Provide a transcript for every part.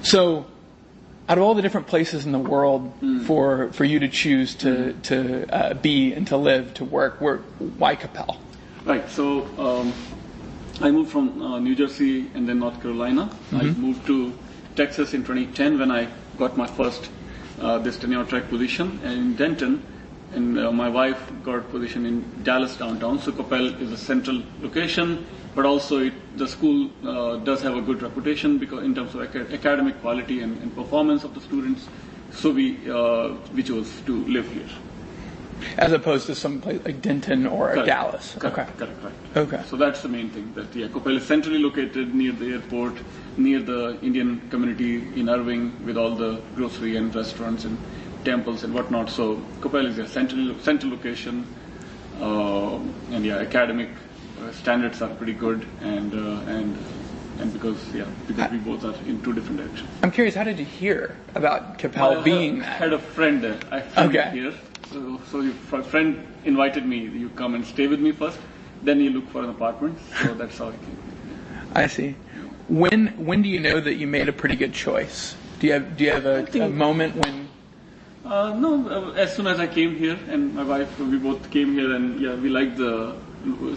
So, out of all the different places in the world for you to choose to be and to live, to work, why Capel? Right. So I moved from New Jersey and then North Carolina. I moved to Texas in 2010 when I got my first this tenure track position in Denton, and my wife got a position in Dallas downtown. So Capel is a central location, but also the school does have a good reputation because in terms of academic quality and performance of the students. So we chose to live here. As opposed to some place like Denton or Dallas. Correct. Okay. So that's the main thing. That Capel is centrally located near the airport, near the Indian community in Irving, with all the grocery and restaurants and temples and whatnot. So Capel is a central location, and academic standards are pretty good, and because we both are in two different directions. I'm curious, how did you hear about Capel being that? I had a friend there. I found it here. So your friend invited me. You come and stay with me first, then you look for an apartment. So that's how I came. I see. When do you know that you made a pretty good choice? Do you have a moment when? No, as soon as I came here and my wife, we both came here, and we liked the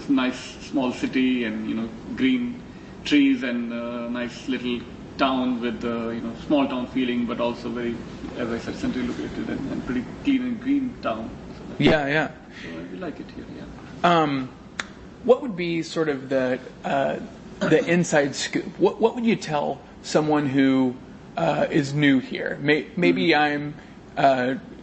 nice small city and green trees and nice little town with small town feeling, but also very, as I said, centrally located and pretty clean and green town. So yeah. So we like it here. Yeah. What would be sort of the inside scoop? What would you tell someone who is new here? Maybe I'm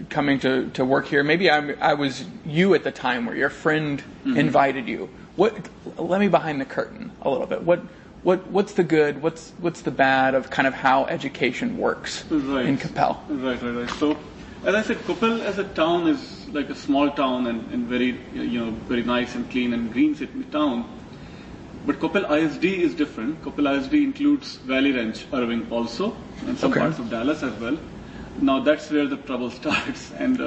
coming to work here. Maybe I was you at the time where your friend invited you. Let me behind the curtain a little bit. What's the good? What's the bad of kind of how education works in Capel? Right. So, as I said, Capel as a town is like a small town and very very nice and clean and green city town. But Capel ISD is different. Capel ISD includes Valley Ranch, Irving also, and some parts of Dallas as well. Now that's where the trouble starts, and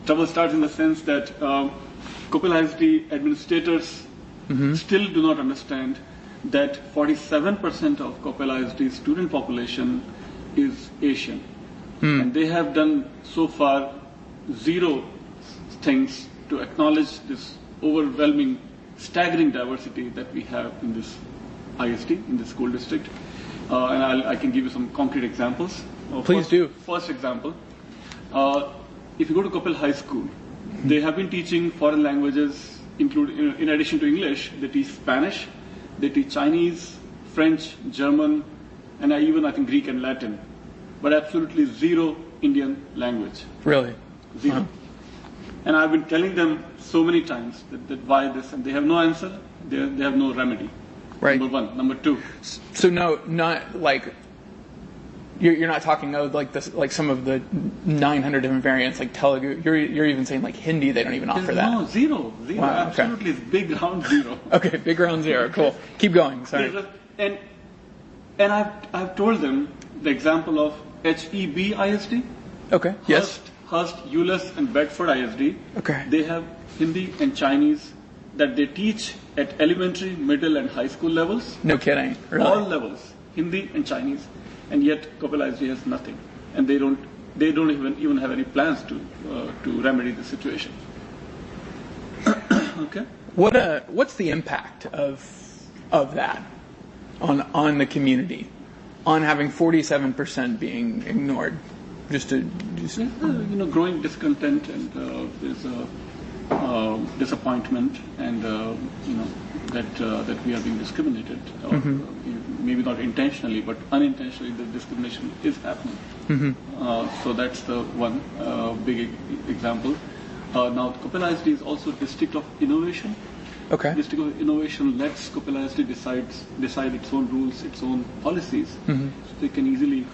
trouble starts in the sense that Capel ISD administrators still do not understand that 47% of Capel ISD student population is Asian. And they have done so far zero things to acknowledge this overwhelming, staggering diversity that we have in this ISD, in this school district. And I can give you some concrete examples. Please do. First example, if you go to Capel High School, they have been teaching foreign languages, including, in addition to English, they teach Spanish, they teach Chinese, French, German, and I think Greek and Latin, but absolutely zero Indian language. Really? Zero. Uh-huh. And I've been telling them so many times that why this, and they have no answer, they have no remedy. Right. Number one. Number two. So no, not like you're not talking like this, like some of the 900 different variants, like Telugu. You're even saying like Hindi. They don't even offer that. No, zero. Wow, absolutely, it's big round zero. Okay, big round zero. Cool. Keep going. Sorry. And I've told them the example of HEB ISD. Okay. Yes. Hurst, Euless, and Bedford ISD. Okay. They have Hindi and Chinese that they teach at elementary, middle, and high school levels. No kidding. Really? All levels, Hindi and Chinese, and yet Capel ISD has nothing, and they don't even have any plans to remedy the situation. Okay. What's the impact of that on the community, on having 47% being ignored? Growing discontent, and there's disappointment, and that we are being discriminated. Maybe not intentionally, but unintentionally, the discrimination is happening. So that's the one big example. Now, Capel ISD is also a district of innovation. Okay. District of innovation lets Capel ISD decide its own rules, its own policies. So they can easily,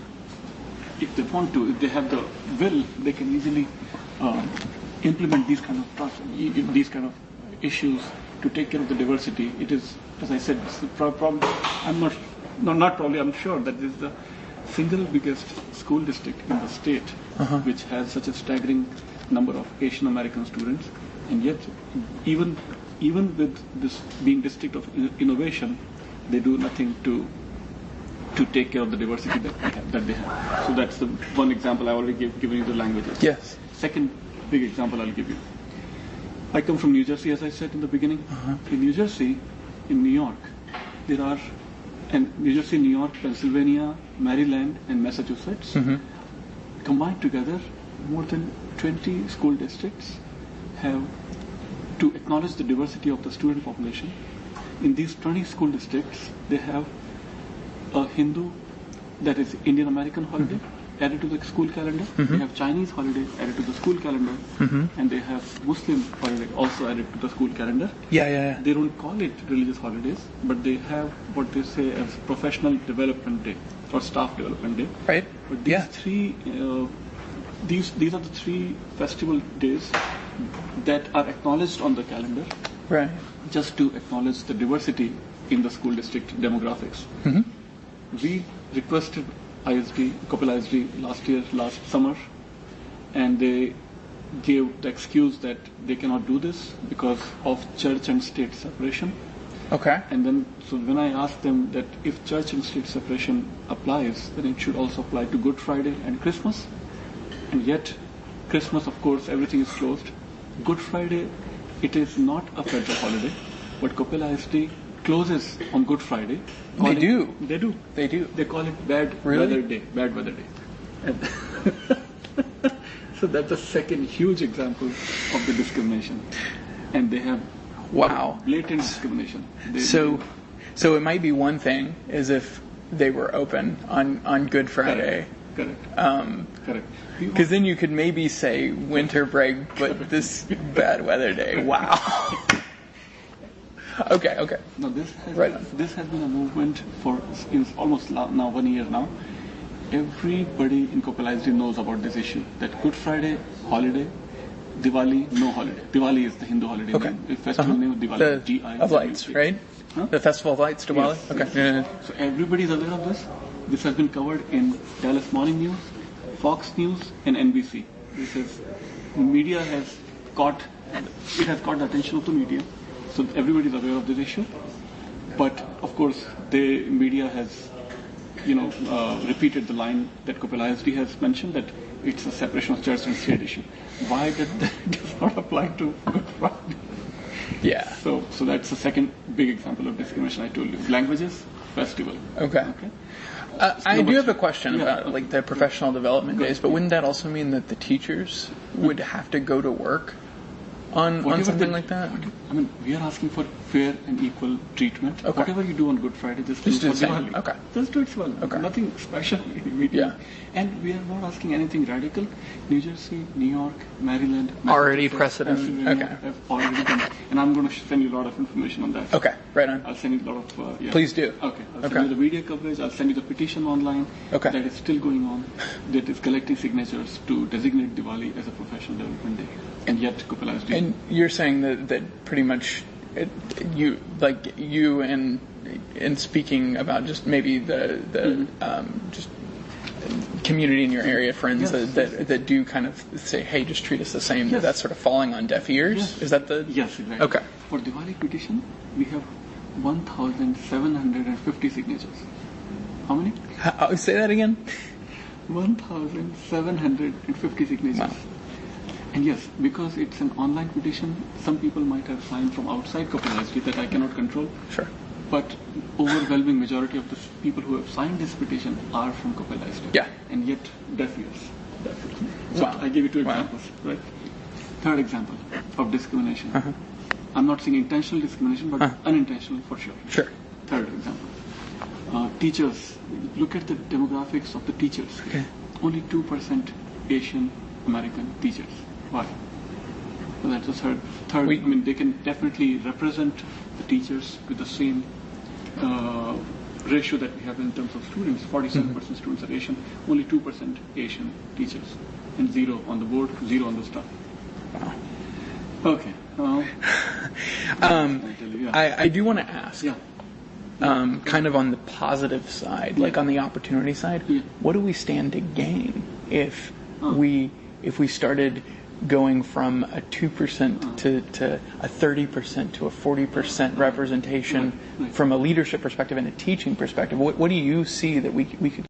if they want to, if they have the will, they can easily implement these kind of issues to take care of the diversity. It is, as I said, it's probably, I'm sure that this is the single biggest school district in the state, which has such a staggering number of Asian American students, and yet even with this being district of innovation, they do nothing to to take care of the diversity that they have. So that's the one example I already given you the languages. Yes. Second big example I'll give you. I come from New Jersey, as I said in the beginning. In New Jersey, in New York, there are, and New Jersey, New York, Pennsylvania, Maryland, and Massachusetts, combined together, more than 20 school districts have, to acknowledge the diversity of the student population. In these 20 school districts, they have a Hindu, that is Indian American holiday, added to the school calendar. They have Chinese holiday added to the school calendar, and they have Muslim holiday also added to the school calendar. Yeah. They don't call it religious holidays, but they have what they say as Professional Development Day or Staff Development Day. Right. But these three, these are the three festival days that are acknowledged on the calendar, Right. just to acknowledge the diversity in the school district demographics. We requested ISD, Koppal ISD last summer, and they gave the excuse that they cannot do this because of church and state separation. Okay. And then, so when I asked them that if church and state separation applies, then it should also apply to Good Friday and Christmas. And yet, Christmas, of course, everything is closed. Good Friday, it is not a federal holiday, but Koppal ISD closes on Good Friday. They do. They do. They do. They call it Bad Really? Weather Day. Bad Weather Day. And so that's the second huge example of the discrimination. And they have Wow. blatant discrimination. So it might be one thing is if they were open on Good Friday. Correct. Correct. Because then you could maybe say winter break, but this bad weather day. Wow. Okay. Now this has been a movement for almost now 1 year now. Everybody in Koppal ISD knows about this issue. That Good Friday holiday, Diwali no holiday. Diwali is the Hindu holiday. Okay. The festival name of Diwali. Of lights, right? Huh? The Festival of Lights, Diwali. Yes, Okay. yes. Yeah. So everybody is aware of this. This has been covered in Dallas Morning News, Fox News, and NBC. Media has caught the attention of the media, so everybody is aware of this issue. But of course, the media has, repeated the line that Koppal ISD has mentioned, that it's a separation of church and state issue. Why that does not apply to Good Friday? Yeah. So that's the second big example of discrimination I told you. Languages, festival. Okay. I do have a question about like the professional development days, but wouldn't that also mean that the teachers would have to go to work on something like that? I mean, we are asking for fair and equal treatment. Okay. Whatever you do on Good Friday, just do Just it do for the same. Diwali. Okay. Just do it for Okay. nothing special. Yeah. And we are not asking anything radical. New Jersey, New York, Maryland, Already Massachusetts, precedent. Pennsylvania Okay. have already done. And I'm going to send you a lot of information on that. Okay. Right on. I'll send you a lot of. Please do. Okay. I'll Okay. send you the media coverage. I'll send you the petition online. Okay. That is still going on. That is collecting signatures to designate Diwali as a professional development day. And yet, Koppal ISD. And you're saying that pretty much you and speaking about just maybe the just community in your area, friends Yes. that do kind of say, hey, just treat us the same. Yes. That's sort of falling on deaf ears. Yes. Is that the? Yes, exactly. Okay. For Diwali petition, we have 1,750 signatures. How many? Say that again. 1,750 signatures. Wow. And yes, because it's an online petition, some people might have signed from outside Koppal ISD that I cannot control. Sure. But overwhelming majority of the people who have signed this petition are from Koppal ISD. Yeah. And yet, deaf ears. That's it. So Wow. I gave you two Wow. examples, right? Third example of discrimination. I'm not saying intentional discrimination, but unintentional for sure. Sure. Third example. Teachers. Look at the demographics of the teachers. Okay. Only 2% Asian American teachers. Why? So that's the third. We- I mean, they can definitely represent the teachers with the same ratio that we have in terms of students. 47% students are Asian, only 2% Asian teachers, and 0 on the board, 0 on the staff. Wow. Okay. I do want to ask. Yeah. Kind of on the positive side, like on the opportunity side, Yeah. what do we stand to gain if we started going from a 2% to a 30% to a 40% representation from a leadership perspective and a teaching perspective? What do you see that we could